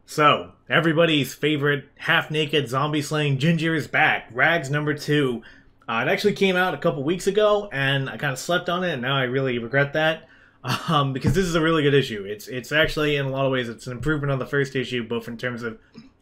So, everybody's favorite half-naked zombie-slaying ginger is back. RAGS number 2. It actually came out a couple weeks ago, and I kind of slept on it, and now I really regret that. Because this is a really good issue. It's actually, in a lot of ways, it's an improvement on the first issue, both in terms of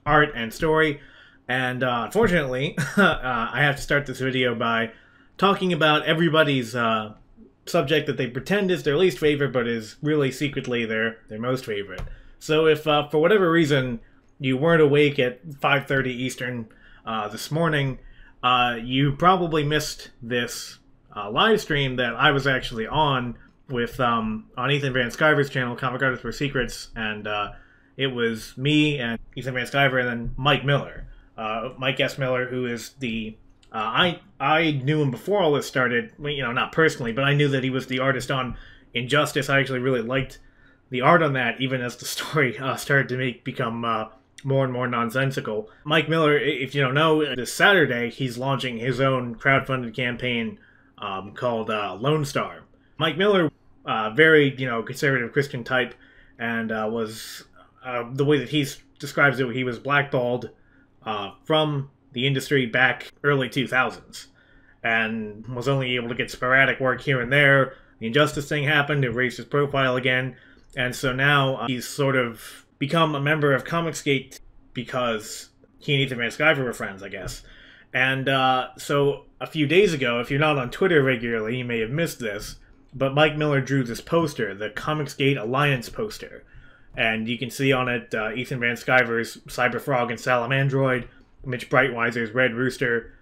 art and story. And unfortunately, I have to start this video by talking about everybody's subject that they pretend is their least favorite, but is really secretly their most favorite. So if, for whatever reason, you weren't awake at 5:30 Eastern this morning, you probably missed this live stream that I was actually on with on Ethan Van Sciver's channel, Comic Artists for Secrets, and it was me and Ethan Van Sciver and then Mike Miller. Mike S. Miller, who is the... I knew him before all this started, you know, not personally, but I knew that he was the artist on Injustice. I actually really liked the art on that, even as the story started to become more and more nonsensical. Mike Miller, if you don't know, this Saturday he's launching his own crowdfunded campaign called Lone Star. Mike Miller, very conservative Christian type, and was the way that he describes it, he was blackballed from the industry back early 2000s, and was only able to get sporadic work here and there. The Injustice thing happened, it raised his profile again. And so now he's sort of become a member of Comicsgate because he and Ethan Van Sciver were friends, I guess. And so a few days ago, if you're not on Twitter regularly, you may have missed this, but Mike Miller drew this poster, the Comicsgate Alliance poster. And you can see on it Ethan Van Sciver's Cyberfrog and Salamandroid, Mitch Breitweiser's Red Rooster,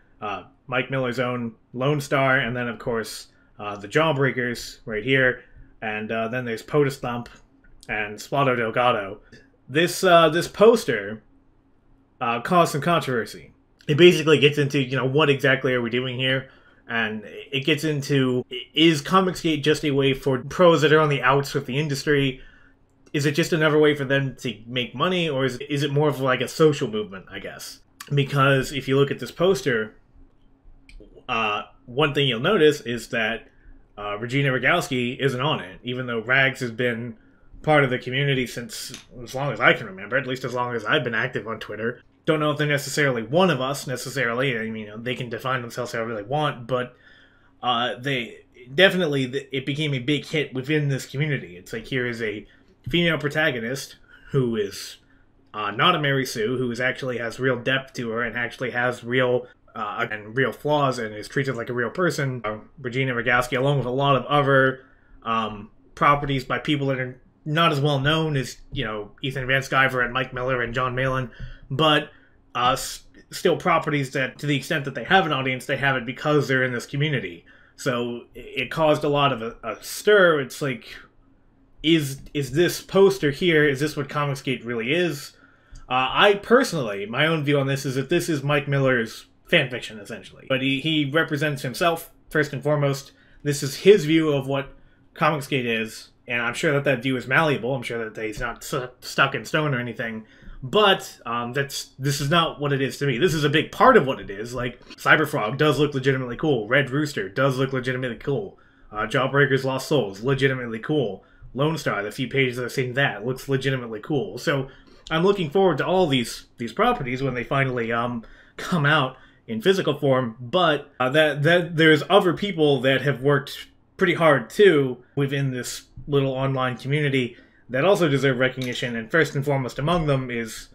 Mike Miller's own Lone Star, and then, of course, the Jawbreakers right here. And then there's POTUS Thump and Splato Delgado. This poster caused some controversy. It basically gets into, what exactly are we doing here? And it gets into, is Comicsgate just a way for pros that are on the outs with the industry? Is it just another way for them to make money? Or is it more of like a social movement, I guess? Because if you look at this poster, one thing you'll notice is that Regina Rogowski isn't on it, even though RAGS has been part of the community since as long as I can remember, at least as long as I've been active on Twitter. Don't know if they're necessarily one of us, necessarily. I mean, they can define themselves however they want, but they definitely, it became a big hit within this community. It's like, here is a female protagonist who is not a Mary Sue, who actually has real depth to her and actually has real flaws and is treated like a real person. Regina Rogowski, along with a lot of other properties by people that are not as well known as, Ethan Van Sciver and Mike Miller and John Malin, but still properties that, to the extent that they have an audience, they have it because they're in this community. So it caused a lot of a stir. It's like, is this poster here, is this what Comicsgate really is? I personally, my own view on this is that this is Mike Miller's fanfiction, essentially. But he represents himself, first and foremost. This is his view of what Comicsgate is, and I'm sure that view is malleable. I'm sure that he's not stuck in stone or anything. But this is not what it is to me. This is a big part of what it is. Like, Cyberfrog does look legitimately cool. Red Rooster does look legitimately cool. Jawbreakers Lost Souls, legitimately cool. Lone Star, the few pages that I've seen that, looks legitimately cool. So I'm looking forward to all these properties when they finally come out in physical form, but that there's other people that have worked pretty hard too within this little online community that also deserve recognition, and first and foremost among them is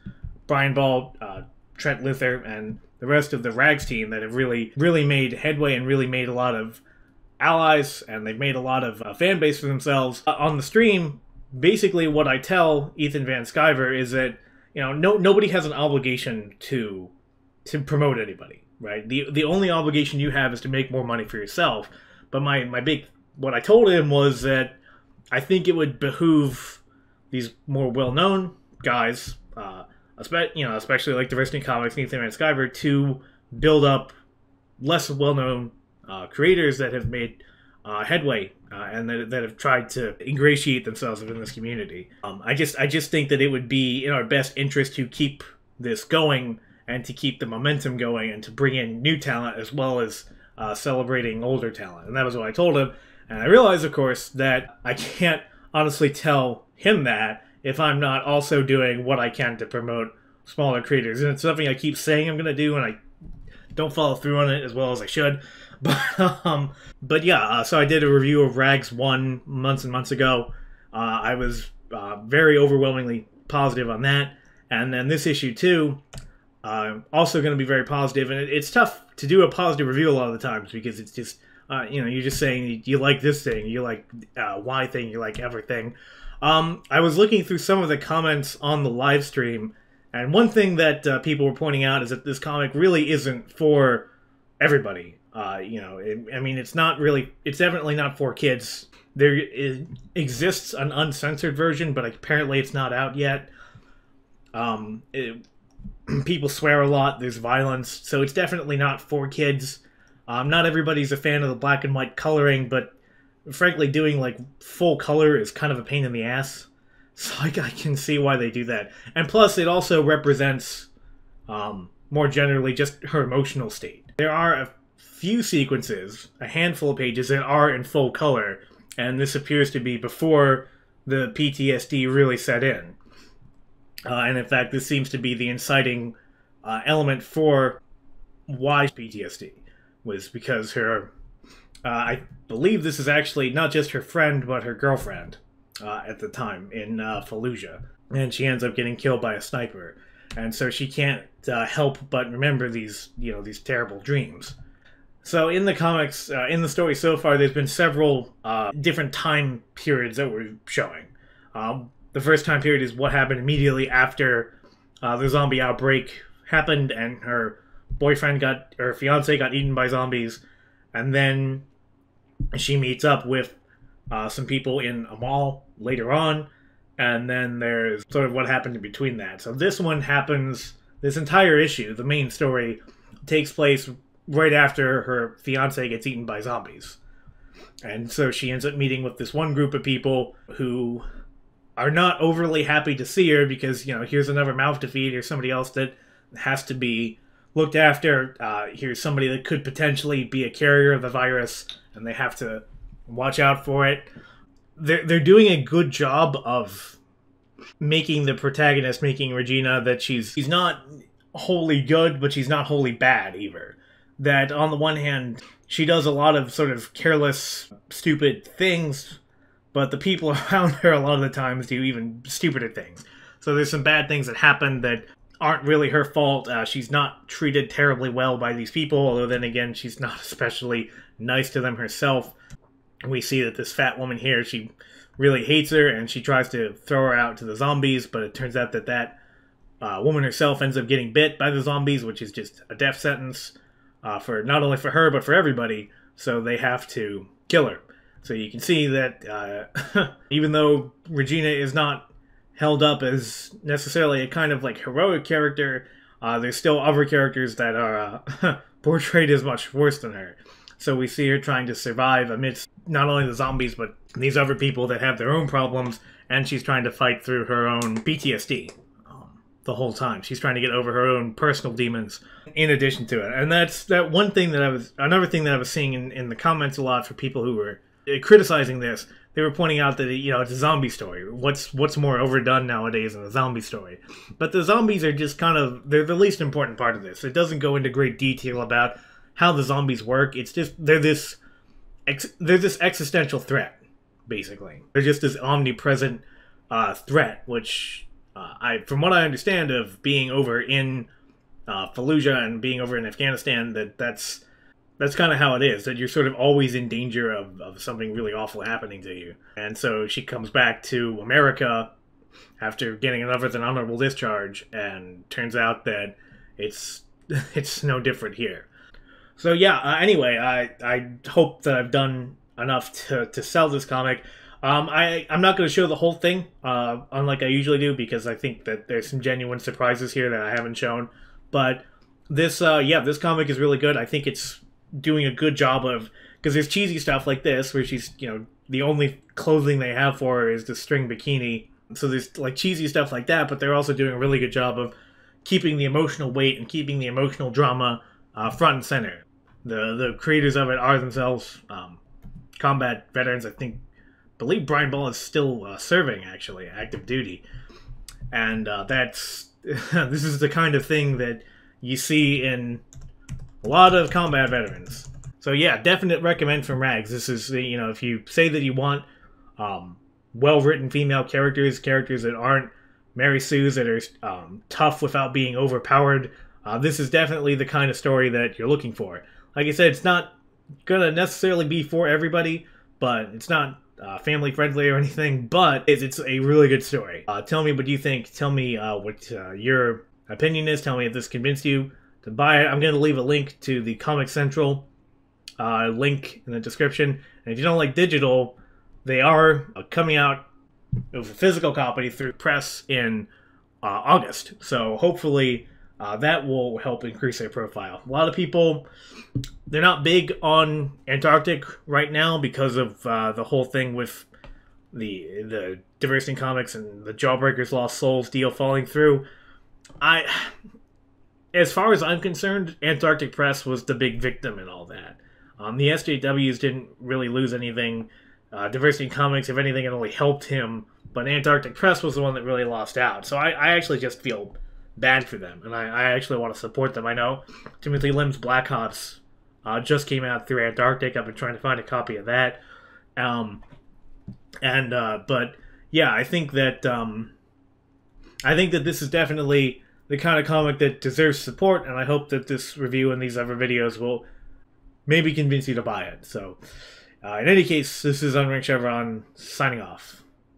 Brian Ball, Trent Luther, and the rest of the RAGS team that have really made headway and really made a lot of allies, and they've made a lot of fan base for themselves. On the stream, basically what I tell Ethan Van Sciver is that, nobody has an obligation to promote anybody, right? The only obligation you have is to make more money for yourself. But what I told him was that I think it would behoove these more well-known guys, especially like Diversity Comics and Ethan Van Sciver, to build up less well-known creators that have made headway and that have tried to ingratiate themselves within this community. I just think that it would be in our best interest to keep this going and to keep the momentum going and to bring in new talent as well as celebrating older talent. And that was what I told him. And I realized, of course, that I can't honestly tell him that if I'm not also doing what I can to promote smaller creators. And it's something I keep saying I'm going to do, and I don't follow through on it as well as I should. But yeah, so I did a review of RAGS 1 months and months ago. I was very overwhelmingly positive on that. And then this issue too, also going to be very positive. And it's tough to do a positive review a lot of the times because it's just, you're just saying you like this thing, you like Y thing, you like everything. I was looking through some of the comments on the live stream, and one thing that people were pointing out is that this comic really isn't for everybody. I mean, it's definitely not for kids. There exists an uncensored version, but apparently it's not out yet. People swear a lot, there's violence, so it's definitely not for kids. Not everybody's a fan of the black and white coloring, but frankly, doing like full color is kind of a pain in the ass. So I can see why they do that. And plus, it also represents, more generally, just her emotional state. There are a few sequences, a handful of pages, that are in full color, and this appears to be before the PTSD really set in. And in fact, this seems to be the inciting element for why PTSD was because her, I believe this is actually not just her friend, but her girlfriend at the time in Fallujah. And she ends up getting killed by a sniper. And so she can't help but remember these terrible dreams. So in the comics, in the story so far, there's been several different time periods that we're showing. The first time period is what happened immediately after the zombie outbreak happened and her fiance got eaten by zombies. And then she meets up with some people in a mall later on. And then there's sort of what happened in between that. So this one happens, this entire issue, the main story, takes place right after her fiance gets eaten by zombies. And so she ends up meeting with this one group of people who are not overly happy to see her because, here's another mouth to feed, here's somebody else that has to be looked after, here's somebody that could potentially be a carrier of the virus, and they have to watch out for it. They're doing a good job of making the protagonist, making Regina, that she's not wholly good, but she's not wholly bad either. That on the one hand, she does a lot of sort of careless, stupid things, but the people around her a lot of the times do even stupider things. So there's some bad things that happen that aren't really her fault. She's not treated terribly well by these people, although then again, she's not especially nice to them herself. We see that this fat woman here, she really hates her, and she tries to throw her out to the zombies, but it turns out that woman herself ends up getting bit by the zombies, which is just a death sentence for not only for her, but for everybody, so they have to kill her. So you can see that even though Regina is not held up as necessarily a kind of like heroic character, there's still other characters that are portrayed as much worse than her. So we see her trying to survive amidst not only the zombies, but these other people that have their own problems, and she's trying to fight through her own PTSD the whole time. She's trying to get over her own personal demons in addition to it. And that's that one thing that another thing that I was seeing in the comments a lot for people who were criticizing this. They were pointing out that, it's a zombie story. What's more overdone nowadays than a zombie story? But the zombies are just they're the least important part of this. It doesn't go into great detail about how the zombies work. It's just, they're this existential threat, basically. They're just this omnipresent threat, which, from what I understand of being over in Fallujah and being over in Afghanistan, that's kind of how it is, that you're sort of always in danger of something really awful happening to you. And so she comes back to America after getting another than honorable discharge, and turns out that it's no different here. So yeah, anyway, I hope that I've done enough to sell this comic. I'm not going to show the whole thing, unlike I usually do, because I think that there's some genuine surprises here that I haven't shown. But this comic is really good. I think it's doing a good job of, because there's cheesy stuff like this where she's, the only clothing they have for her is the string bikini. So there's like cheesy stuff like that, but they're also doing a really good job of keeping the emotional weight and keeping the emotional drama front and center. The creators of it are themselves combat veterans. I think believe Brian Ball is still serving, actually, active duty. And that's this is the kind of thing that you see in a lot of combat veterans. So yeah, definite recommend from RAGS. This is, you know, if you say that you want well-written female characters that aren't Mary Sue's, that are tough without being overpowered, this is definitely the kind of story that you're looking for. Like I said, it's not gonna necessarily be for everybody, but it's not family friendly or anything, but it's a really good story. Tell me what you think. Tell me what your opinion is. Tell me if this convinced you to buy it. I'm going to leave a link to the Comic Central link in the description. And if you don't like digital, they are coming out with a physical copy through press in August. So hopefully that will help increase their profile. A lot of people, they're not big on Antarctic right now because of the whole thing with the Diversity in Comics and the Jawbreakers Lost Souls deal falling through. As far as I'm concerned, Antarctic Press was the big victim in all that. The SJWs didn't really lose anything. Diversity in Comics, if anything, it only helped him. But Antarctic Press was the one that really lost out. So I actually just feel bad for them, and I actually want to support them. I know Timothy Lim's Black Ops just came out through Antarctic. I've been trying to find a copy of that. But yeah, I think that this is definitely the kind of comic that deserves support, and I hope that this review and these other videos will maybe convince you to buy it. So, in any case, this is Unranked Chevron signing off.